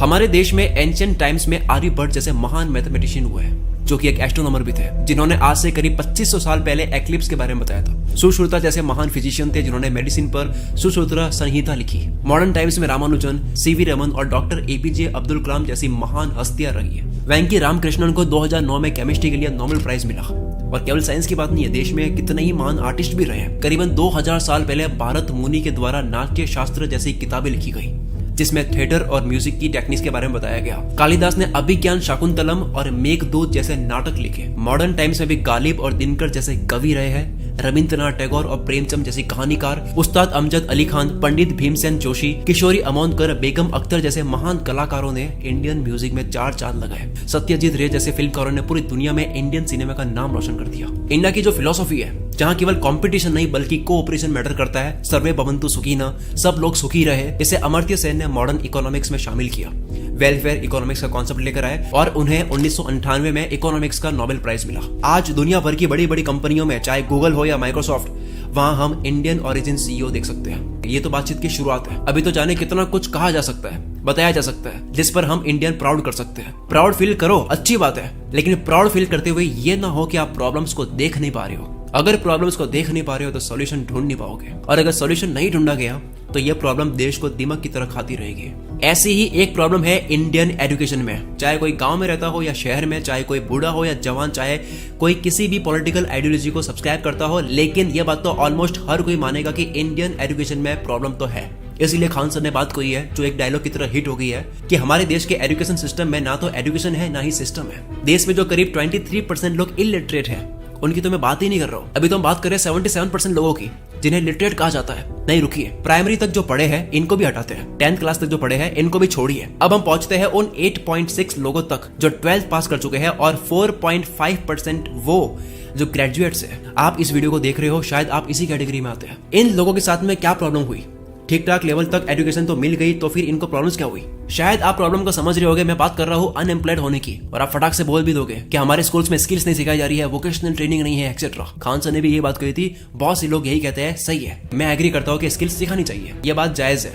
हमारे देश में एंशिएंट टाइम्स में आर्यभट्ट जैसे महान मैथमेटिशियन हुए हैं, जो कि एक एस्ट्रोनॉमर भी थे, जिन्होंने आज से करीब 2500 साल पहले एक्लिप्स के बारे में बताया था। सुश्रुता जैसे महान फिजिशियन थे, जिन्होंने मेडिसिन पर सुश्रुता संहिता लिखी। मॉडर्न टाइम्स में रामानुजन, सीवी रमन और डॉक्टर एपीजे अब्दुल कलाम जैसी महान हस्तियां रही है। वेंकी रामकृष्णन को 2009 में केमिस्ट्री के लिए नोबेल प्राइज मिला। और केवल साइंस की बात नहीं है, देश में कितने ही महान आर्टिस्ट भी रहे हैं। करीबन 2000 साल पहले भारत मुनि के द्वारा नाट्य शास्त्र जैसी किताबें लिखी गई, जिसमें थिएटर और म्यूजिक की टेक्निक्स के बारे में बताया गया। कालिदास ने अभिज्ञान शाकुंतलम और मेघदूत जैसे नाटक लिखे। मॉडर्न टाइम्स में भी गालिब और दिनकर जैसे कवि रहे हैं। रविंद्रनाथ टैगोर और प्रेमचंद जैसी कहानीकार, उस्ताद अमजद अली खान, पंडित भीमसेन जोशी, किशोरी अमोनकर, बेगम अख्तर जैसे महान कलाकारों ने इंडियन म्यूजिक में 4 चांद लगाए। सत्यजीत रे जैसे फिल्मकारों ने पूरी दुनिया में इंडियन सिनेमा का नाम रोशन कर दिया। इंडिया की जो फिलोसॉफी है, जहाँ केवल कंपटीशन नहीं बल्कि कोऑपरेशन मैटर करता है, सर्वे भवन्तु सुखिनः, सब लोग सुखी रहे, इसे अमर्त्य सेन ने मॉडर्न इकोनॉमिक्स में शामिल किया। वेलफेयर इकोनॉमिक्स का कॉन्सेप्ट लेकर आए और उन्हें 1998 में इकोनॉमिक्स का नोबेल प्राइज मिला। आज दुनिया भर की बड़ी बड़ी कंपनियों में, चाहे गूगल हो या माइक्रोसॉफ्ट, वहां हम इंडियन ओरिजिन सीईओ देख सकते हैं। ये तो बातचीत की शुरुआत है। अभी तो जाने कितना कुछ कहा जा सकता है, बताया जा सकता है, जिस पर हम इंडियन प्राउड कर सकते हैं। प्राउड फील करो, अच्छी बात है, लेकिन प्राउड फील करते हुए ये ना हो कि आप प्रॉब्लम्स को देख नहीं पा रहे हो। अगर प्रॉब्लम्स को देख नहीं पा रहे हो तो सॉल्यूशन ढूंढ नहीं पाओगे, और अगर सॉल्यूशन नहीं ढूंढा गया तो ये प्रॉब्लम देश को दिमाग की तरह खाती रहेगी। ऐसी ही एक प्रॉब्लम है इंडियन एजुकेशन में। चाहे कोई गांव में रहता हो या शहर में, चाहे कोई बूढ़ा हो या जवान, चाहे कोई किसी भी पॉलिटिकल आइडियोलॉजी को सब्सक्राइब करता हो, लेकिन ये बात तो ऑलमोस्ट हर कोई मानेगा कि इंडियन एजुकेशन में प्रॉब्लम तो है। इसीलिए खान सर ने बात कही है, जो एक डायलॉग की तरह हिट हो गई है, कि हमारे देश के एजुकेशन सिस्टम में ना तो एजुकेशन है ना ही सिस्टम है। देश में जो करीब 23% लोग इलिटरेट है, उनकी तो मैं बात ही नहीं कर रहा हूँ। अभी तो हम बात कर रहे हैं 77% लोगों की, जिन्हें लिटरेट कहा जाता है। नहीं रुकिए, प्राइमरी तक जो पढ़े हैं इनको भी हटाते हैं, 10th क्लास तक जो पढ़े हैं इनको भी छोड़िए। अब हम पहुंचते हैं उन 8.6 लोगों तक जो 12th पास कर चुके हैं, और 4.5% वो जो ग्रेजुएट्स है। आप इस वीडियो को देख रहे हो, शायद आप इसी कैटेगरी में आते हैं। इन लोगों के साथ में क्या प्रॉब्लम हुई? ठीक ठाक लेवल तक एजुकेशन तो मिल गई, तो फिर इनको प्रॉब्लम्स क्या हुई? शायद आप प्रॉब्लम को समझ रहे होगे। मैं बात कर रहा हूँ अनएम्प्लॉयड होने की, और आप फटाक से बोल भी दोगे कि हमारे स्कूल्स में स्किल्स नहीं सिखाई जा रही है, वोकेशनल ट्रेनिंग नहीं है, एक्सेट्रा। खान सर ने भी ये बात कही थी, बहुत सी लोग यही कहते हैं। सही है, मैं एग्री करता हूँ कि स्किल्स सिखानी चाहिए, ये बात जायज है।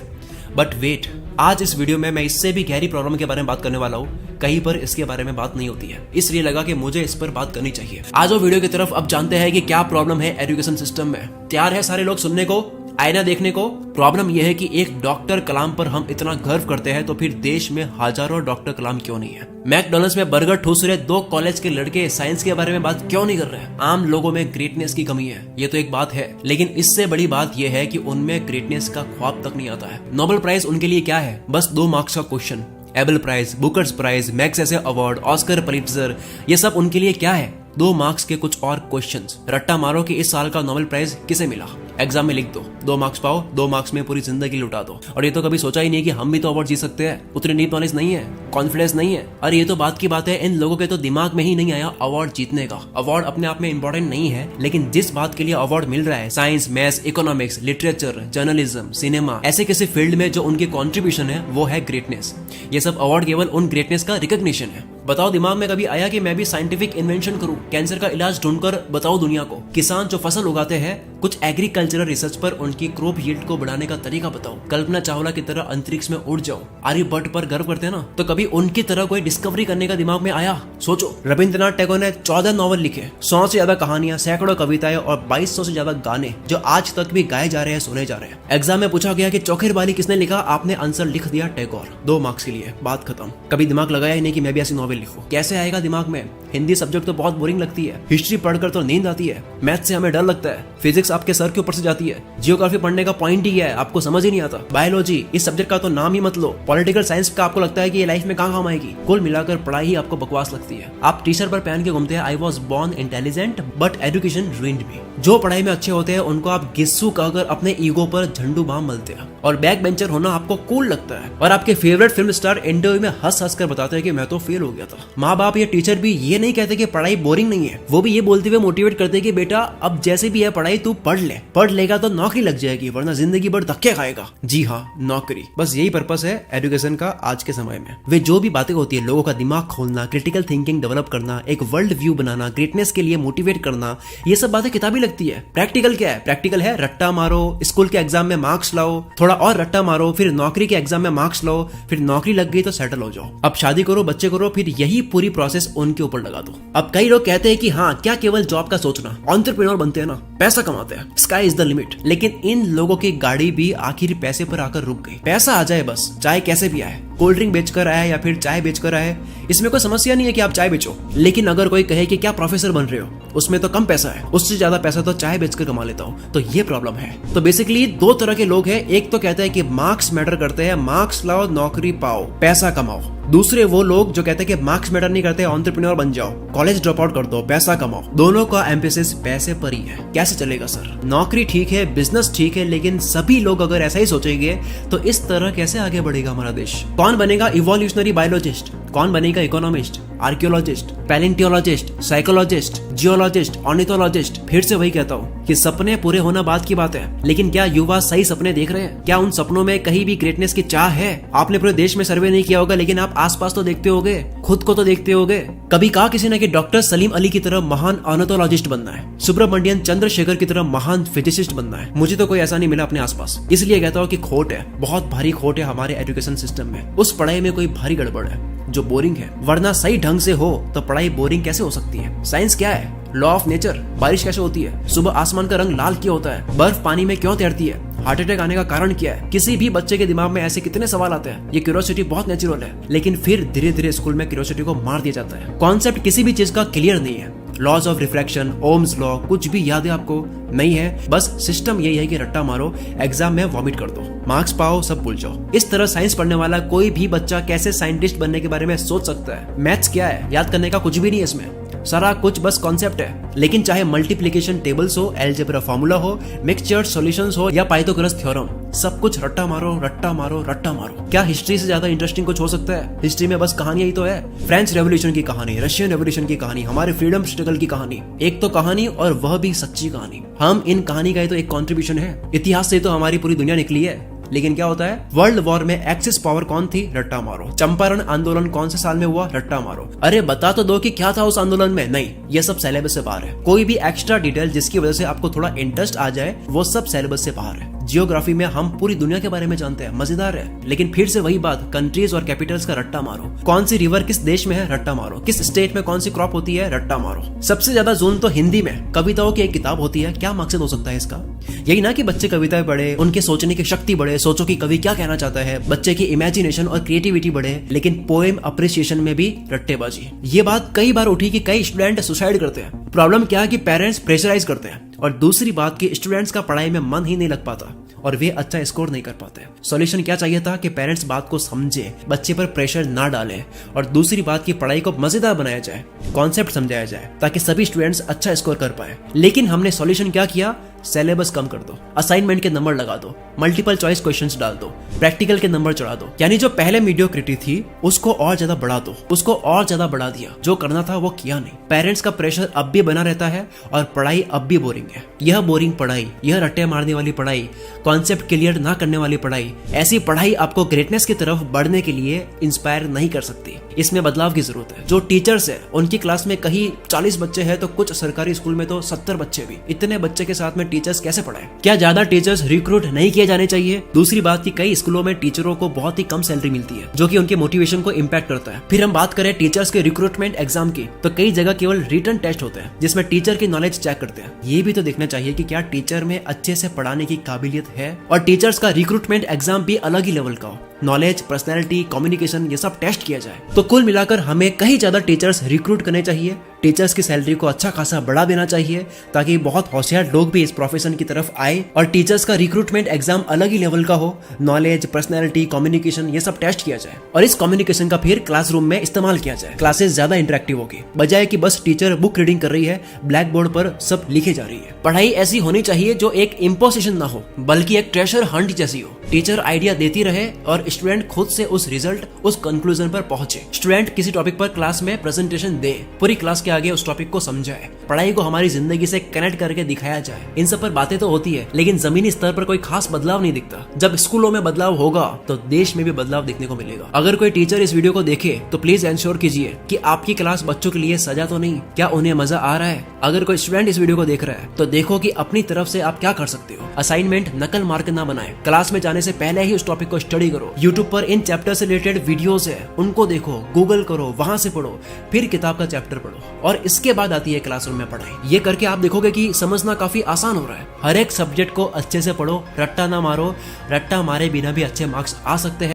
बट वेट, आज इस वीडियो में मैं इससे भी गहरी प्रॉब्लम के बारे में बात करने वाला हूँ। कहीं पर इसके बारे में बात नहीं होती है, इसलिए लगा कि मुझे इस पर बात करनी चाहिए। आज वो वीडियो की तरफ अब जानते हैं कि क्या प्रॉब्लम है एजुकेशन सिस्टम में। तैयार है सारे लोग सुनने को, आईना देखने को? प्रॉब्लम यह है कि एक डॉक्टर कलाम पर हम इतना गर्व करते हैं, तो फिर देश में हजारों डॉक्टर कलाम क्यों नहीं है? मैकडॉनल्ड्स में बर्गर ठूस रहे 2 कॉलेज के लड़के साइंस के बारे में बात क्यों नहीं कर रहे हैं? आम लोगों में ग्रेटनेस की कमी है, ये तो एक बात है, लेकिन इससे बड़ी बात यह है कि उनमें ग्रेटनेस का ख्वाब तक नहीं आता है। नोबेल प्राइज उनके लिए क्या है? बस 2 मार्क्स का question. Abel prize, Bookers prize, Magsaysay award, Oscar Pulitzer, ये सब उनके लिए क्या है? 2 मार्क्स के कुछ और क्वेश्चंस। रट्टा मारो कि इस साल का नोबेल प्राइज किसे मिला, एग्जाम में लिख दो, 2 मार्क्स पाओ, 2 मार्क्स में पूरी जिंदगी लुटा दो। और ये तो कभी सोचा ही नहीं कि हम भी तो अवार्ड जीत सकते हैं। उतनी डीप नॉलेज नहीं है, कॉन्फिडेंस नहीं है। अरे ये तो बात की बात है, इन लोगों के तो दिमाग में ही नहीं आया अवार्ड जीतने का। अवार्ड अपने आप में इंपॉर्टेंट नहीं है, लेकिन जिस बात के लिए अवार्ड मिल रहा है, science, maths, economics, literature, journalism, cinema, ऐसे किसी फील्ड में जो उनकी कॉन्ट्रीब्यूशन है, वो है ग्रेटनेस। ये सब अवार्ड केवल उन ग्रेटनेस का रिकॉग्निशन है। बताओ, दिमाग में कभी आया कि मैं भी साइंटिफिक इन्वेंशन करूं, कैंसर का इलाज ढूंढकर बताऊं दुनिया को? किसान जो फसल उगाते हैं, कुछ एग्रीकल्चरल रिसर्च पर उनकी क्रॉप यील्ड को बढ़ाने का तरीका बताओ। कल्पना चावला की तरह अंतरिक्ष में उड़ जाओ। आर्यभट्ट पर गर्व करते हैं ना, तो कभी उनकी तरह कोई डिस्कवरी करने का दिमाग में आया? सोचो, रविंद्रनाथ टैगोर ने 14 नॉवल लिखे, 100 से ज्यादा कहानियां, सैकड़ों कविताएं और 2200 से ज्यादा गाने, जो आज तक भी गाए जा रहे हैं, सुने जा रहे हैं। एग्जाम में पूछा गया कि चौखेर बाली किसने लिखा? आपने आंसर लिख दिया टैगोर, 2 मार्क्स के लिए, बात खत्म। कभी दिमाग लगाया ही नहीं कि मैं भी ऐसी नॉवेल लिखूं। कैसे आएगा दिमाग में? हिंदी सब्जेक्ट तो बहुत बोरिंग लगती है, हिस्ट्री पढ़कर तो नींद आती है, मैथ से हमें डर लगता है, फिजिक्स आपके सर के ऊपर से जाती है, जियोग्राफी पढ़ने का पॉइंट ही है, आपको समझ ही नहीं आता। बायोलॉजी, इस सब्जेक्ट का तो नाम ही मत लो। पॉलिटिकल साइंस का आपको लगता है कि ये लाइफ में कहाँ काम आएगी। कुल मिलाकर पढ़ाई ही आपको बकवास लगती है। आप टी शर्ट पर पहन के घूमते हैं, I was born intelligent but education ruined me. जो पढ़ाई में अच्छे होते हैं उनको आप गिस्सू कहकर अपने ईगो पर झंडू बाम मलते हैं, और बैक बेंचर होना आपको कूल लगता है। और आपके फेवरेट फिल्म स्टार इंटरव्यू में हंस हंस कर बताते हैं कि मैं तो फेल हो गया था। माँ बाप या टीचर भी ये नहीं कहते कि पढ़ाई बोरिंग नहीं है, वो भी ये बोलते हुए मोटिवेट करते हैं कि बेटा अब जैसे भी है पढ़ाई तू पढ़ ले, पढ़ लेगा तो नौकरी लग जाएगी, वरना जिंदगी भर धक्के खाएगा। जी हाँ, नौकरी। बस यही पर्पस है एजुकेशन का आज के समय में। वे जो भी बातें होती है, लोगों का दिमाग खोलना, क्रिटिकल थिंकिंग डेवलप करना, एक वर्ल्ड व्यू बनाना, ग्रेटनेस के लिए मोटिवेट करना, ये सब बातें किताबी लगती है। प्रैक्टिकल क्या है? प्रैक्टिकल है रट्टा मारो, स्कूल के एग्जाम में मार्क्स लाओ, थोड़ा और रट्टा मारो, फिर नौकरी के एग्जाम में मार्क्स लाओ, फिर नौकरी लग गई तो सेटल हो जाओ, अब शादी करो, बच्चे करो, फिर यही पूरी प्रोसेस उनके ऊपर लगा दो। अब कई लोग कहते हैं कि हाँ, क्या केवल जॉब का सोचना, एंटरप्रेन्योर बनते हैं ना, पैसा कमाते हैं, स्काई इज द लिमिट। लेकिन इन लोगों की गाड़ी भी आखिर पैसे पर आकर रुक गई। पैसा आ जाए बस, चाहे कैसे भी आए, कोल्ड ड्रिंक बेचकर आए या फिर चाय बेचकर आए, इसमें कोई समस्या नहीं है कि आप चाय बेचो। लेकिन अगर कोई कहे कि क्या प्रोफेसर बन रहे हो, उसमें तो कम पैसा है, उससे ज्यादा पैसा तो चाय बेचकर कमा लेता हूँ, तो ये प्रॉब्लम है। तो बेसिकली दो तरह के लोग हैं, एक तो कहते हैं कि मार्क्स मैटर करते हैं, मार्क्स लाओ, नौकरी पाओ, पैसा कमाओ। दूसरे वो लोग जो कहते हैं कि मार्क्स मैटर नहीं करते, एंटरप्रेन्योर बन जाओ, कॉलेज ड्रॉप आउट कर दो, पैसा कमाओ। दोनों का एम्फेसिस पैसे पर ही है। कैसे चलेगा सर? नौकरी ठीक है, बिजनेस ठीक है, लेकिन सभी लोग अगर ऐसा ही सोचेंगे तो इस तरह कैसे आगे बढ़ेगा हमारा देश? कौन बनेगा इवोल्यूशनरी बायोलॉजिस्ट, कौन बनेगा economist, archaeologist, palaeontologist, psychologist, geologist, ornithologist? फिर से वही कहता हूँ कि सपने पूरे होना बात की बात है, लेकिन क्या युवा सही सपने देख रहे हैं? क्या उन सपनों में कहीं भी ग्रेटनेस की चाह है? आपने पूरे देश में सर्वे नहीं किया होगा, लेकिन आप आसपास तो देखते होगे, खुद को तो देखते होगे। कभी कहा किसी ने कि डॉक्टर सलीम अली की तरह महान ऑर्निथोलॉजिस्ट बनना है, सुब्रमण्यन चंद्रशेखर की तरह महान फिजिसिस्ट बनना है। मुझे तो कोई ऐसा नहीं मिला अपने आसपास, इसलिए कहता हूँ कि खोट है, बहुत भारी खोट है हमारे एजुकेशन सिस्टम में। उस पढ़ाई में कोई भारी गड़बड़ है जो बोरिंग है, वरना सही ढंग से हो तो पढ़ाई बोरिंग कैसे हो सकती है? साइंस क्या है? Law of nature. बारिश कैसे होती है? सुबह आसमान का रंग लाल क्यों होता है? बर्फ पानी में क्यों तैरती है? हार्ट अटैक आने का कारण क्या है? किसी भी बच्चे के दिमाग में ऐसे कितने सवाल आते हैं। ये क्यूरियोसिटी बहुत नेचुरल है, लेकिन फिर धीरे धीरे स्कूल में क्यूरियोसिटी को मार दिया जाता है। कॉन्सेप्ट किसी भी चीज का क्लियर नहीं है। Laws of refraction, Ohm's law, कुछ भी याद है आपको? नहीं है। बस सिस्टम यही है कि रट्टा मारो, एग्जाम में वॉमिट कर दो, मार्क्स पाओ, सब भूल जाओ। इस तरह साइंस पढ़ने वाला कोई भी बच्चा कैसे साइंटिस्ट बनने के बारे में सोच सकता है? मैथ्स क्या है? याद करने का कुछ भी नहीं है इसमें, सारा कुछ बस कॉन्सेप्ट है। लेकिन चाहे मल्टीप्लिकेशन टेबल्स हो, अलजेब्रा फार्मूला हो, मिक्सचर सॉल्यूशंस हो या पाइथागोरस थ्योरम, सब कुछ रट्टा मारो, रट्टा मारो, रट्टा मारो। क्या हिस्ट्री से ज्यादा इंटरेस्टिंग कुछ हो सकता है? हिस्ट्री में बस कहानियां ही तो है। फ्रेंच रेवोल्यूशन की कहानी, रशियन रेवोल्यूशन की कहानी, हमारे फ्रीडम स्ट्रगल की कहानी, एक तो कहानी और वह भी सच्ची कहानी। हम इन कहानी का ही तो एक कॉन्ट्रीब्यूशन है। इतिहास से तो हमारी पूरी दुनिया निकली है। लेकिन क्या होता है? वर्ल्ड वॉर में एक्सिस पावर कौन थी? रट्टा मारो। चंपारण आंदोलन कौन से साल में हुआ? रट्टा मारो। अरे बता तो दो कि क्या था उस आंदोलन में। नहीं, ये सब सिलेबस से बाहर है। कोई भी एक्स्ट्रा डिटेल जिसकी वजह से आपको थोड़ा इंटरेस्ट आ जाए, वो सब सिलेबस से बाहर है। जियोग्राफी में हम पूरी दुनिया के बारे में जानते हैं, मजेदार है। लेकिन फिर से वही बात, कंट्रीज और कैपिटल्स का रट्टा मारो। कौन सी रिवर किस देश में है? रट्टा मारो। किस स्टेट में कौन सी क्रॉप होती है? रट्टा मारो। सबसे ज्यादा जोन तो हिंदी में। कविताओं की एक किताब होती है, क्या मकसद हो सकता है इसका? यही ना कि बच्चे कविताएं पढ़े, उनके सोचने की शक्ति बढ़े, सोचो कि कवि क्या कहना चाहता है, बच्चे की इमेजिनेशन और क्रिएटिविटी बढ़े। लेकिन पोएम अप्रिसिएशन में भी रट्टेबाजी। ये बात कई बार उठी कि कई स्टूडेंट सुसाइड करते हैं। प्रॉब्लम क्या है कि पेरेंट्स प्रेशराइज करते हैं, और दूसरी बात कि स्टूडेंट्स का पढ़ाई में मन ही नहीं लग पाता और वे अच्छा स्कोर नहीं कर पाते। सॉल्यूशन क्या चाहिए था कि पेरेंट्स बात को समझे, बच्चे पर प्रेशर ना डालें, और दूसरी बात की पढ़ाई को मजेदार बनाया जाए, कॉन्सेप्ट समझाया जाए, ताकि सभी स्टूडेंट्स अच्छा स्कोर कर पाए। लेकिन हमने सॉल्यूशन क्या किया? सिलेबस कम कर दो, असाइनमेंट के नंबर लगा दो, मल्टीपल चॉइस क्वेश्चंस डाल दो, प्रैक्टिकल के नंबर चढ़ा दो। यानी जो पहले मीडियोक्रिटी थी उसको और ज्यादा बढ़ा दो, उसको और ज्यादा बढ़ा दिया। जो करना था वो किया नहीं। पेरेंट्स का प्रेशर अब भी बना रहता है और पढ़ाई अब भी बोरिंग है। यह बोरिंग पढ़ाई, यह रट्टे मारने वाली पढ़ाई, कॉन्सेप्ट क्लियर ना करने वाली पढ़ाई, ऐसी पढ़ाई आपको ग्रेटनेस की तरफ बढ़ने के लिए इंस्पायर नहीं कर सकती। इसमें बदलाव की जरूरत है। जो टीचर्स है उनकी क्लास में कहीं 40 बच्चे हैं तो कुछ सरकारी स्कूल में तो 70 बच्चे भी। इतने बच्चे के साथ में टीचर्स कैसे पढ़ाए? क्या ज्यादा टीचर्स रिक्रूट नहीं किए जाने चाहिए? दूसरी बात कि कई स्कूलों में टीचरों को बहुत ही कम सैलरी मिलती है, जो कि उनके मोटिवेशन को इम्पैक्ट करता है। फिर हम बात करें टीचर्स के रिक्रूटमेंट एग्जाम की, तो कई जगह केवल रिटन टेस्ट होते हैं जिसमें टीचर की नॉलेज चेक करते हैं। ये भी तो देखना चाहिए कि क्या टीचर में अच्छे से पढ़ाने की काबिलियत है। और टीचर्स का रिक्रूटमेंट एग्जाम भी अलग ही लेवल का हो, नॉलेज, पर्सनैलिटी, कम्युनिकेशन, ये सब टेस्ट किया जाए। तो कुल मिलाकर हमें कहीं ज्यादा टीचर्स रिक्रूट करने चाहिए। टीचर्स की सैलरी को अच्छा खासा बढ़ा देना चाहिए ताकि बहुत होशियार लोग भी इस प्रोफेशन की तरफ आए। और टीचर्स का रिक्रूटमेंट एग्जाम अलग ही लेवल का हो, नॉलेज, पर्सनैलिटी, कम्युनिकेशन, ये सब टेस्ट किया जाए। और इस कम्युनिकेशन का फिर क्लासरूम में इस्तेमाल किया जाए। क्लासेस ज्यादा इंटरेक्टिव होगी, बजाय कि बस टीचर बुक रीडिंग कर रही है, ब्लैक बोर्ड पर सब लिखे जा रही है। पढ़ाई ऐसी होनी चाहिए जो एक इम्पोजिशन ना हो, बल्कि एक ट्रेजर हंट जैसी हो। टीचर आइडिया देती रहे और स्टूडेंट खुद से उस रिजल्ट, उस कंक्लूजन पर पहुंचे। स्टूडेंट किसी टॉपिक पर क्लास में प्रेजेंटेशन दे, पूरी क्लास के आगे उस टॉपिक को समझाए, पढ़ाई को हमारी जिंदगी से कनेक्ट करके दिखाया जाए। इन सब पर बातें तो होती है, लेकिन जमीनी स्तर पर कोई खास बदलाव नहीं दिखता। जब स्कूलों में बदलाव होगा तो देश में भी बदलाव देखने को मिलेगा। अगर कोई टीचर इस वीडियो को देखे तो प्लीज एंश्योर कीजिए कि आपकी क्लास बच्चों के लिए सजा तो नहीं, क्या उन्हें मजा आ रहा है। अगर कोई स्टूडेंट इस वीडियो को देख रहा है तो देखो कि अपनी तरफ से आप क्या कर सकते हो। असाइनमेंट नकल मार्क ना बनाए, क्लास में जाने से पहले ही उस टॉपिक को स्टडी करो। यूट्यूब पर इन चैप्टर से रिलेटेड वीडियोस है, उनको देखो, गूगल करो, वहां से पढ़ो, फिर किताब का चैप्टर पढ़ो और इसके बाद आती है क्लासरूम में पढ़ाई। ये करके आप देखोगे कि समझना काफी आसान हो रहा है। हर एक सब्जेक्ट को अच्छे से पढ़ो, रट्टा ना मारो, रट्टा मारे बिना भी अच्छे मार्क्स आ सकते हैं।